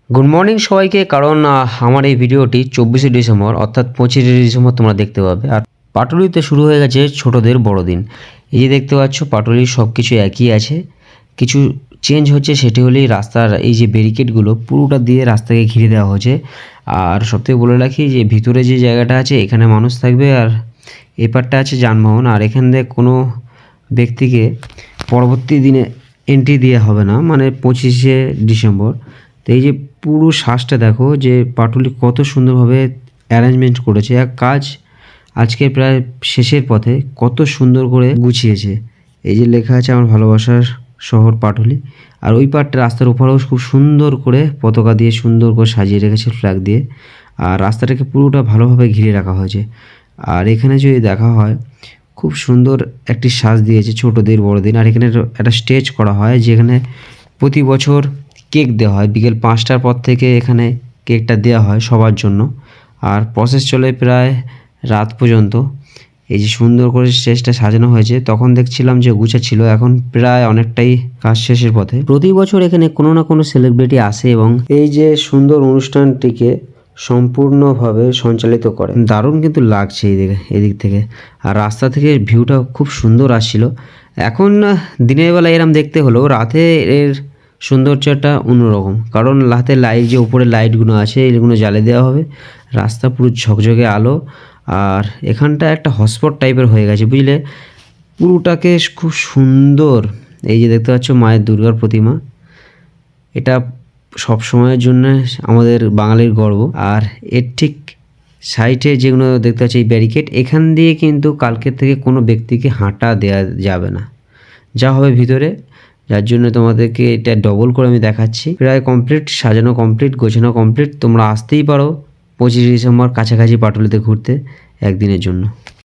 Good morning সবাইকে। কারণ আমার এই ভিডিওটি 24শে ডিসেম্বর অর্থাৎ 25শে ডিসেম্বর তোমরা দেখতে পাবে। আর পাটুলিতে শুরু হয়ে গেছে ছোটদের বড়দিন। এই যে দেখতে পাচ্ছ পাটুলির সব কিছু একই আছে, কিছু চেঞ্জ হচ্ছে সেটি হলেই রাস্তার এই যে ব্যারিকেডগুলো পুরোটা দিয়ে রাস্তাকে ঘিরে দেওয়া হয়েছে। আর সবথেকে বলে রাখি যে ভিতরে যে জায়গাটা আছে এখানে মানুষ থাকবে, আর এই পারটা আছে যানবাহন। আর এখান থেকে কোনো ব্যক্তিকে পরবর্তী দিনে এন্ট্রি দেওয়া হবে না, মানে 25শে ডিসেম্বর। তো এই যে পুরো শ্বাসটা দেখো যে পাটুলি কত সুন্দরভাবে অ্যারেঞ্জমেন্ট করেছে, এক কাজ আজকে প্রায় শেষের পথে কত সুন্দর করে গুছিয়েছে। এই যে লেখা আছে আমার ভালোবাসার শহর পাটুলি। আর ওই পাটটা রাস্তার উপরেও খুব সুন্দর করে পতাকা দিয়ে সুন্দর করে সাজিয়ে রেখেছে ফ্ল্যাগ দিয়ে। আর রাস্তাটাকে পুরোটা ভালোভাবে ঘিরে রাখা হয়েছে। আর এখানে যদি দেখা হয় খুব সুন্দর একটি সাজ দিয়েছে ছোটদের বড়দিন। আর এখানে একটা স্টেজ করা হয় যেখানে প্রতি বছর কেক দেওয়া হয় বিকেল 5টার পর থেকে। এখানে কেকটা দেওয়া হয় সবার জন্য, আর প্রসেস চলে প্রায় রাত পর্যন্ত। এই যে সুন্দর করে স্টেজটা সাজানো হয়েছে, তখন দেখছিলাম যে গুছা ছিল, এখন প্রায় অনেকটাই কাজ শেষের পথে। প্রতি বছর এখানে কোনো না কোনো সেলিব্রিটি আসে এবং এই যে সুন্দর অনুষ্ঠানটিকে সম্পূর্ণভাবে সঞ্চালিত করে। দারুণ কিন্তু লাগছে এদিক থেকে। আর রাস্তা থেকে ভিউটা খুব সুন্দর আসছিল। এখন দিনের বেলা এরম দেখতে হলো, রাতে এর সৌন্দর্যটা অন্যরকম। কারণ রাতে লাইট, যে উপরে লাইটগুলো আছে এগুলো জ্বালিয়ে দেওয়া হবে, রাস্তা পুরো ঝকঝকে আলো। আর এখানটা একটা হটস্পট টাইপের হয়ে গেছে, বুঝলে, পুরোটাকে খুব সুন্দর। এই যে দেখতে পাচ্ছ মায়ের দুর্গার প্রতিমা, এটা সব সময়ের জন্য আমাদের বাঙালির গর্ব। আর এর ঠিক সাইডে যেগুলো দেখতে পাচ্ছি এই ব্যারিকেড, এখান দিয়ে কিন্তু কালকের থেকে কোনো ব্যক্তিকে হাঁটা দেওয়া যাবে না, যা হবে ভিতরে। যার জন্য তোমাদেরকে এটা ডবল করে আমি দেখাচ্ছি। প্রায় কমপ্লিট, সাজানো কমপ্লিট, গোছানো কমপ্লিট। তোমরা আসতেই পারো 25শে ডিসেম্বর কাছাকাছি পাটুলিতে ঘুরতে একদিনের জন্য।